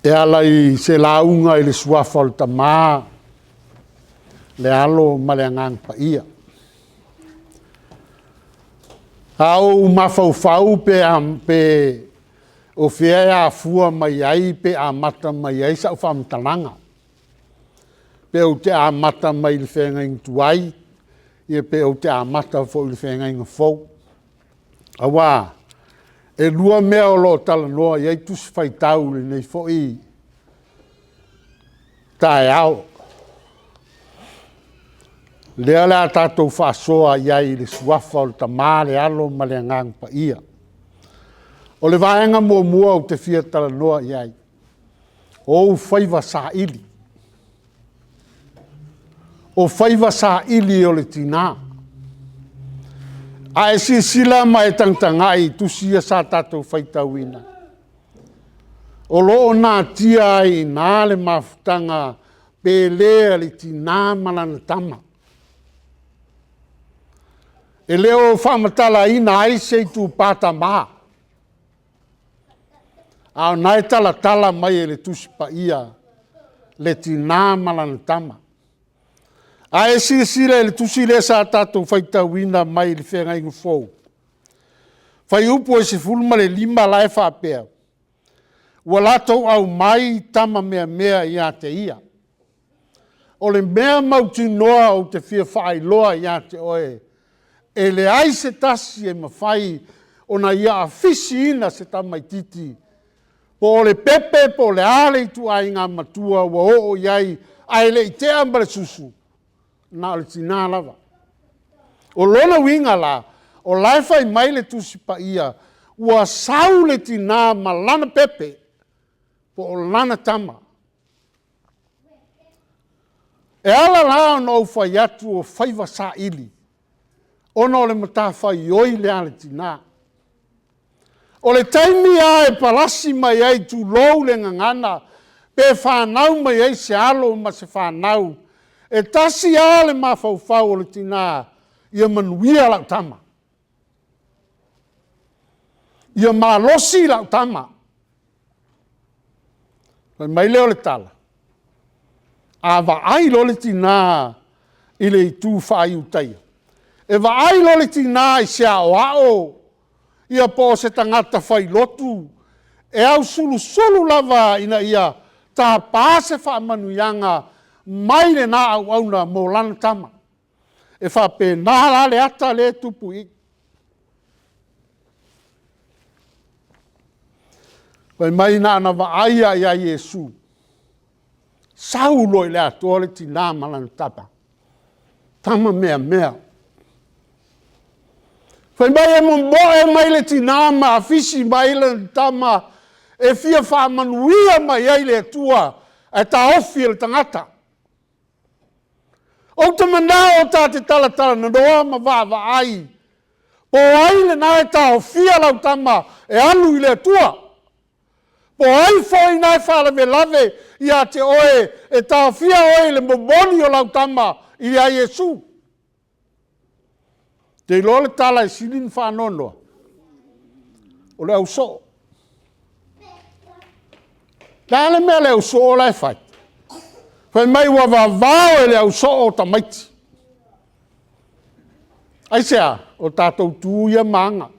E ala I se launga I le suafa o le tamā, le alo ma le angang pa ia. Au mafaufau pe o fea a fua mai ai pe a mata mai ai sa whamtalanga. Pe o te a mata mai le whenga ing tuai, ia pe o te a mata fo le whenga ing fau. Awa, e lua mea o lo tala noa, iai tusi whaitau le nei fo I tae au. Lea lea tātou whaasoa iai le suafa o le tamā le alo ma le angang pa ia. O le vaenga mua o te fia tala noa iai. O whaiva sa ili. O whaiva sa ili o le tina. A e sila mai tangtangai tusia sa tātou whaitauina. O loo nā tia I nā le mafutanga pe lea le tina malana tama. E leo whamatala ina ai sei tu pata maa. Au nai tala mai e le tusipa ia le tina malana tama. A e sila le tusi le sa tātou whaitauina mai le whenga ingu fōu. Whai upo e se fulma le 5 lae whapea. Ua latou au mai tama mea ia te ia. O le mea mauti noa o te fia whaailoa ia te oe. E le ai se tasi e mawhai o na ia a fisi ina se tamaititi. Po le pepe po le ale tu ai ngā matua wa o iai ai le I te ambale susu. Na le tina lava. O lona winga la, o laifai mai le tusipa ia, ua sau le tina ma lana pepe, po o lana tama. E ala la no whai atu o whaiva sa ili. Ono le mata whai oi le ale tina. O le taimi a e palasi mai ai tu lou le ngangana, pe whanau mai ai se alo ma se whanau, e tasi a le mawhauwhau o le tina, ia manuia lau tama. Ia malosi lau tama. Mai leo le tala. A vaai lo le tina I le tu whai utaia. E vaai lo le tina I se ao ao, ia po se tangata whai lotu, e au sulu lava ina ia, ta pāse wha manuianga, mai le nā au auna mō lana tama. E wha pe nā le ata le tupu I. Wai mai nā na waaia ia Iesu. Sau loi le atoa le tina malana tapa. Tama mea. Wai mai e mboe mai le tina ma afisi mai le tama e fia wha manuia mai ai le atua e ta ofi le tangata. O te manao ta te tala na noa ma wa ai. Po ai le nai ta ofia lau tama e anu I le atua. Po ai foi nai whalawe lave ia te oe e ta ofia oe le mboni o lau tama I a Iesu. Te ilo le tala I silin whanonoa. O le au so. Tane mea le au so o lai whai. Whai mai wa vavao e le au so o ta maiti. Ai sea, o tātou tū ia maanga.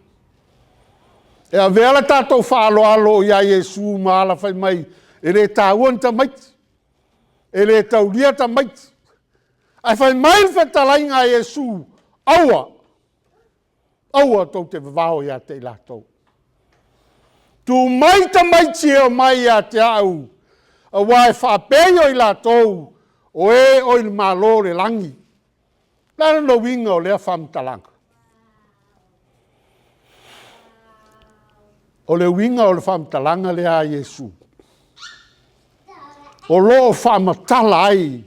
E a vela tātou whaaloalo ia Iesu maala whai mai, e le tāuan ta maiti. E le taulia ta maiti. Ai whai mai whetalainga Iesu, aua tau te vavao ia te ilatou. Tu mai ta maiti e o mai ia te au, a wai whapeio I latou, o e o I malo le langi. Lana no winga o lea whamtalanga. O le winga o le whamtalanga lea Iesu. O loo whamatala ai,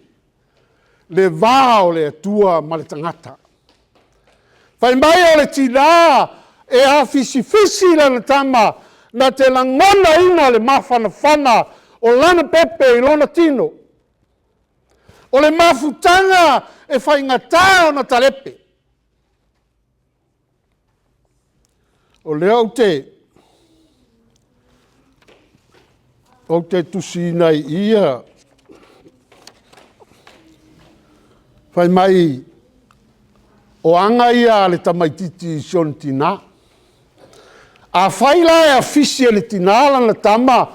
le vā o le atua ma le tangata. Whai mai o le tina e a fisi lana tama na te langona ina le mawhanawhana o lana pepe I lona tino. O le mafutanga e whaingatā o na talepe. O leo te o te tusi nei ia. Whai mai o anga ia le tamaititi Sion tina. A whaila e a fisi le tina lana tama,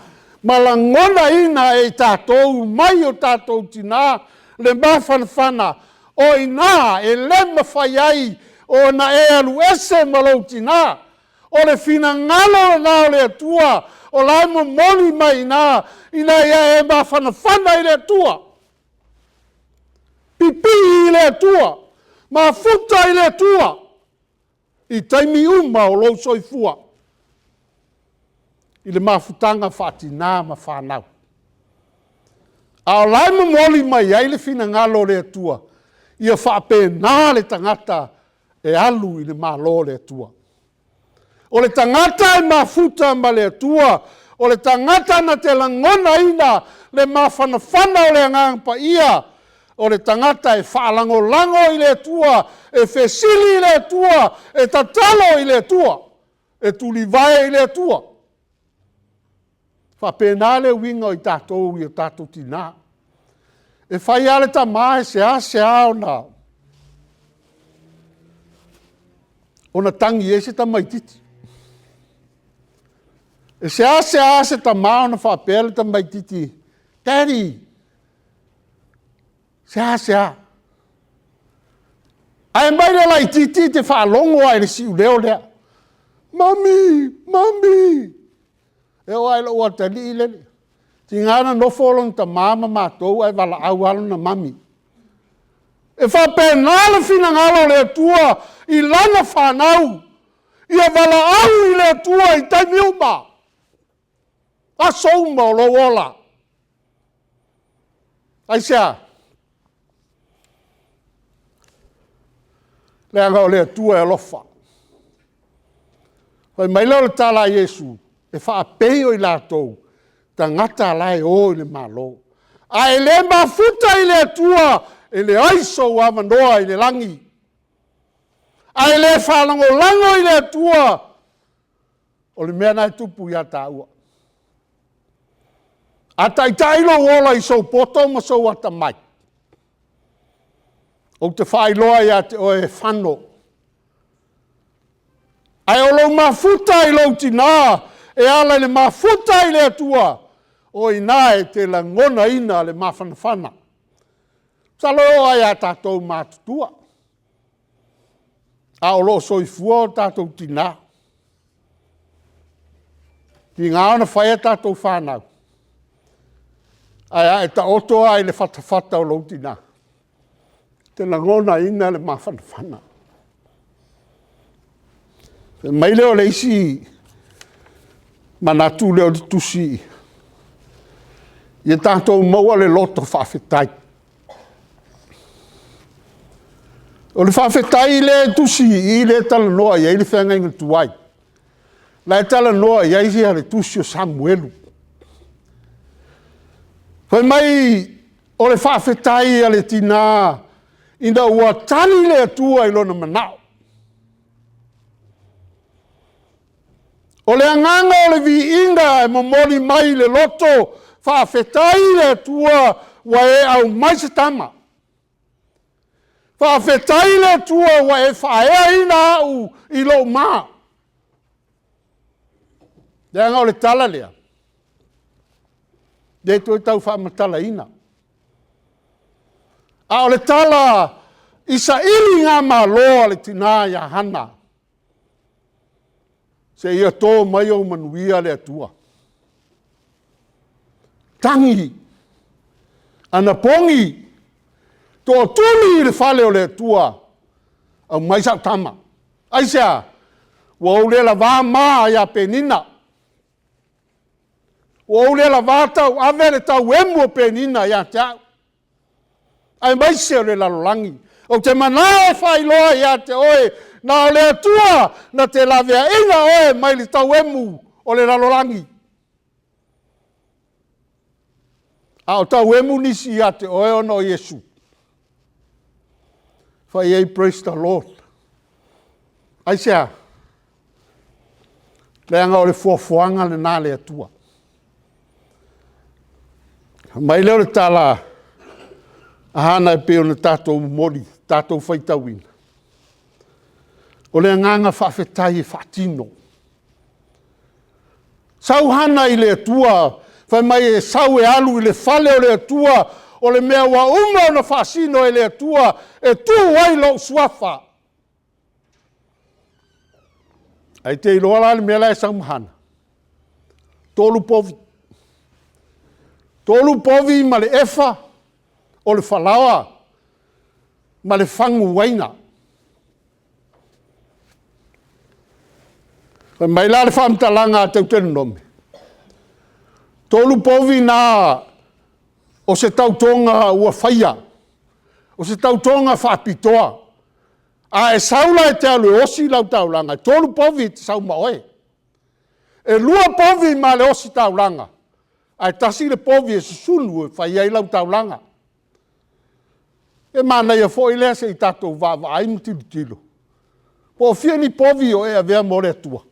ma la ngona ina e tātou, mai o tātou tina, le mawhanawhana, o ina e lema whai ai, o na e alu ese malau tina, o le fina ngalo na o le atua, o lai mo moli mai ina ia e mawhanawhana i le atua. Pipi i le atua, ma futa i le atua, i taimi uma o lou soifua, i le mafutanga whaatina ma whanau. A o lai mo moli mai ai le fina ngalo le atua, ia whaapena le tangata e alu i le malo le atua. O le tangata e mafuta ma le atua, o le tangata na te langona ina le mawhanawhana o le angangpa ia, o le tangata e whaalango-lango i le atua, e whesili i le atua, e tatalo i le atua, e tulivae i le atua. Whapena le winga i tātou i o tātou tina. E whai ale ta mai se o na. O na tangi e se ta maititi. E se ta mai o na whapele ta maititi. Daddy. Se a. Ai mai le lai titi te whaalongo ai le siu leo lea. Mami. E o ai lo ua tali i lele. Ti ngana no folon ta mama mātou ai wala au alo na mami. E whapena le fina ngalo le atua i lana whanau. Ia wala au i le atua i taimi uma. A souma o lo wola. Ai sea. Le anga o le atua e lofa. Wai mai leo le tala Yesu. E whaapeo i lātou. Ta ngata lai o i le malo. A e le mafuta i le atua. E le aiso wa manoa i le langi. A e le whalango i le atua. O le mea nai tupu i a tāua. A taitailo wola i sou poto ma sou ata mai. O te whailoa i a te oe whano. Ai o lo mafuta i lo tina. E ala le mafuta i le atua. O ina e te langona ina le mawhanawhana. Salo ai a tātou mātutua. A o lo soifua o tātou tina. Ki ngā ona whaia tātou whanau. Ai a e ta oto ai le whatawhata o lo tina. Te langona ina le mawhanawhana. Mai leo le isi manatu leo di tusi. Ia tātou maua le loto whawhetai. O le whawhetai le tusi i le tala noa i le whenga inga tuai. Le tala noa i le le tusi o Samuelu. Whai mai o le whawhetai a le tina ina ua tani le atua i lona manao. O le anganga o le vi inga e momoli mai le loto whawhetai le atua wa e au mai se tama. Whawhetai le atua wa e whaea ina au i lo maa. Le anga o le tala lea. De tu tau whamatala ina. A o le tala isa ili ngā māloa le tina ia hana. Se ia tō mai o manuia le atua. Tangi. Ana pongi. Tō tūni i le whale o le atua. Au mai sa tama. Aisea. Wa o le la wā maa ia penina. Wa o le la wā tau ave le tau emu o penina ia teau. Ai mai se o le lalolangi. O te manao whailoa ia te oe. Na o le atua, na te lavea ina oe mai li tau emu o le lalolangi. A o tau emu nisi ia te oe ono Yesu. Whai ei, praise the Lord. Aisea, le anga o le fuafuanga le nā le atua. Mai leo le tala ahana e peo na tātou mori, tātou whaitawina. O le nganga whawhetai e whatino. Sau hana i le atua, whai mai e sau e alu i le whale o le atua, o le mea wa uma o na whasino e le atua, e tu wai lo suafa. Ai te iloa la le mea la e sau mahana. Tolu povi. Tolu povi ma le efa, o le whalawa, ma le whangu waina. Mai la le whamtalanga tau tenu nome. Tolu povi na o se tautonga ua whaia, o se tautonga whapitoa. A e saula e te alu e osi lau taulanga, tolu povi te sau maoe. E lua povi ma le osi taulanga. Ai tasi le povi e susunu e whaia i lau taulanga. E mana ia fo i lea se i tatou vava ai mutilu tilo. Po fia ni povi o e a vea more atua.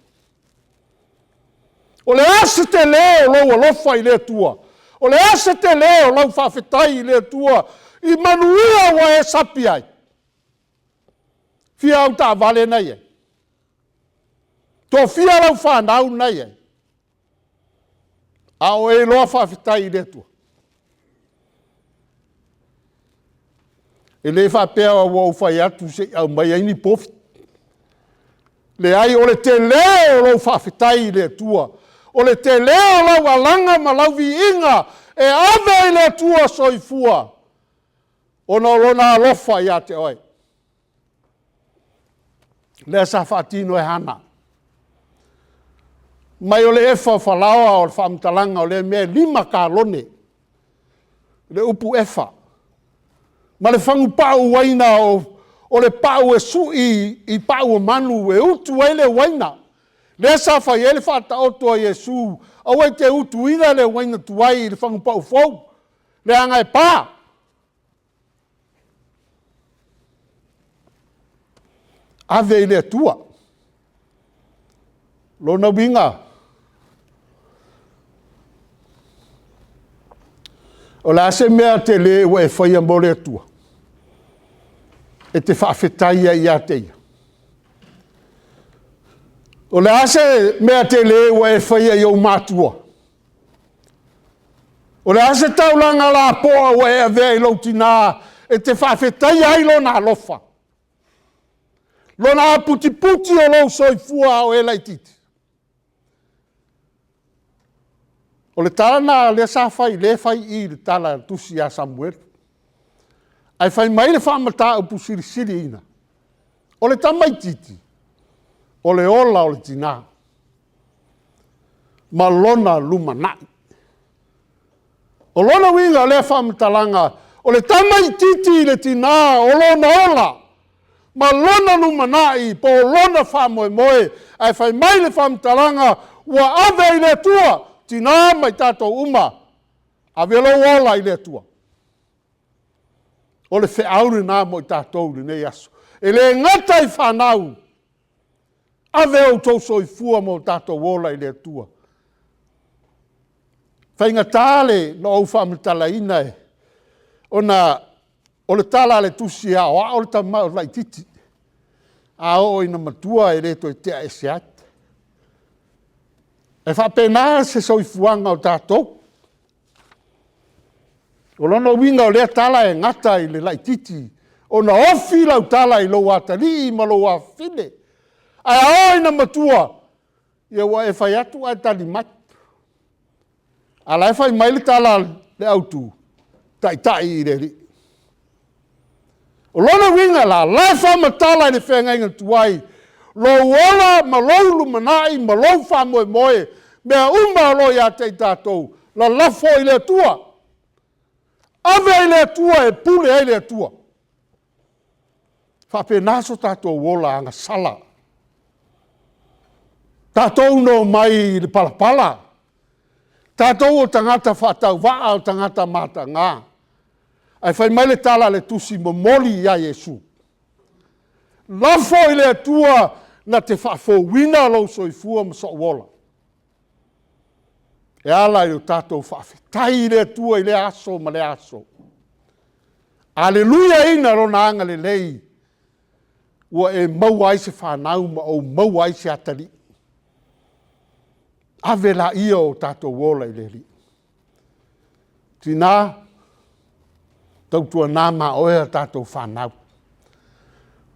O le asa te leo lau alofa i le atua. O le asa te leo lau whawhetai i le atua. I manuia wa e sapi ai. Fia au ta vale nei e. Tō fia lau whanau nei e. A o e loa whawhetai i le atua. E le whapea wa wau whai atu se au mai aini pofi. Le ai o le te leo lau whawhetai i le atua. O le te leo lau alanga ma lau vi inga e ave i le atua soifua. O na lona alofa i a te oi. Le sa whaatino e hana. Mai o le efa whalawa o le whamtalanga o le mea 5 kalone. Le upu efa. Ma le whangu pau waina o le pau e sui i pau o manu e utu e le waina. Le sa whai e le whata oto a Yesu. Au e te utu ina le waina tuai i le whangu pau fau. Le anga e pā. Ave i le atua. Lona winga. O la se mea te le ua e whaia mo le atua. E te whawhetaia i a teia. O le ase mea te le ua e whaia i o mātua. O le ase taulanga la poa ua e avea i lautina e te whawhetaia ai lona alofa. Lona puti puti o lau soifua o e laititi. O le tala le sa fai le fai i le tala tusi a Samuel. Ai fai mai le whamata o pusiri siri ina. O le tamaititi. O le ola o le tina. Ma lona lumanai. O lona winga le whamatalanga. O le tamaititi le tina o lona ola. Ma lona lumanai po lona whamoe moe. Ai fai mai le whamatalanga ua ave i le tua. Tina mai tātou uma, a velo ola i le atua. O le wheaure nā mo i tātou le nei aso. E le ngata i whanau, a veo tau so i fua mo tātou ola i le atua. Whainga tāle no au whamitala ina e, o le tala le tusi a o le tamau lai titi. A o ina matua e reto e tea e se ate. E whapena se soifuanga o tātou. O lona winga o lea tala e ngata i le laititi. O na ofi lau tala i lo atari i ma lo a fine. Ai aoi na matua. Ia wa e whai atu ai tali mat. Ala e whai mai le tala le autu. Tai i le ri. O lona winga la whama tala i le whenga inga tuai. Lo wola ma lo lumanai ma lo whamoe moe. Mea uma lo ia te tātou. La lafo i le atua. Ave i le atua e pule i le atua. Whape naso tātou wola anga sala. Tātou no mai le palapala. Tātou o tangata whatau waa o tangata mata ngā. Ai whai mai le tala le tusi momoli ia Yesu. Lafo i le atua na te whafo wina lo soifua ma so wola. E ala i o tātou whaafetai le tua i le aso ma le aso. Aleluia ina rona anga le lei. Ua e mau ai se whanau ma o mau ai se atari. Ave la ia o tātou wola i le li. Tina, tautua nā ma oea tātou whanau.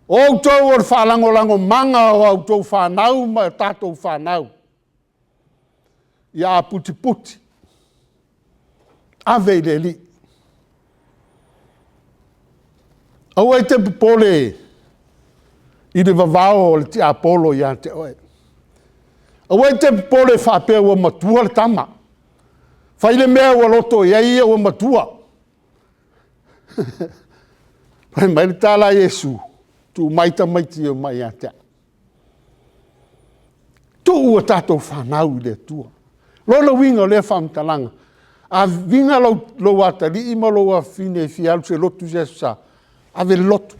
O tau o whalangolango manga o au tau whanau ma tātou whanau. Ia puti puti. Ave le li. Au ai te pole i le vavao o le ti apolo ia te oe. Au ai te pole whapea ua matua le tama. Whaile mea ua loto ia ia ua matua. Pai mai le tala Yesu. Tu maita maiti o mai a te. Tu ua tātou whanau i le tua. Lola winga le whamtalanga. A winga lo atari ima lo a fine fialu se lotu Jesusa. Ave lotu.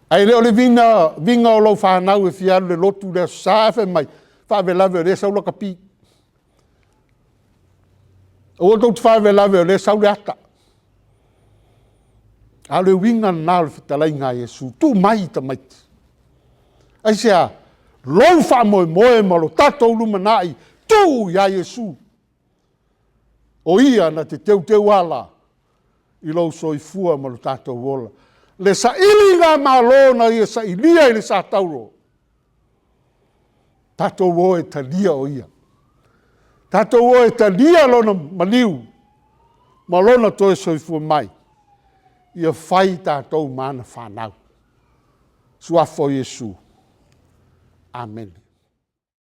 Ai leo le vinga o lo whanau e fialu le lotu le safe mai. Whaave lave o le saula kapi. O tau te whaave lave o le saula ata. A le winga nā le fitalai ngā Yesu. Tu mai ta maiti. Ai sea, lou wha moe ma lo tatou lumanai. Tu ya Yesu. O ia na te teu ala. I lau soifua ma lo tātou wola. Le sa ili ngā mālona ia sa ilia i le sa tauro. Tātou wo e talia o ia. Tātou wo e talia lona maliu. Ma lona toe soifua mai. Ia whai tātou mana whanau. Suafo Yesu. Amen.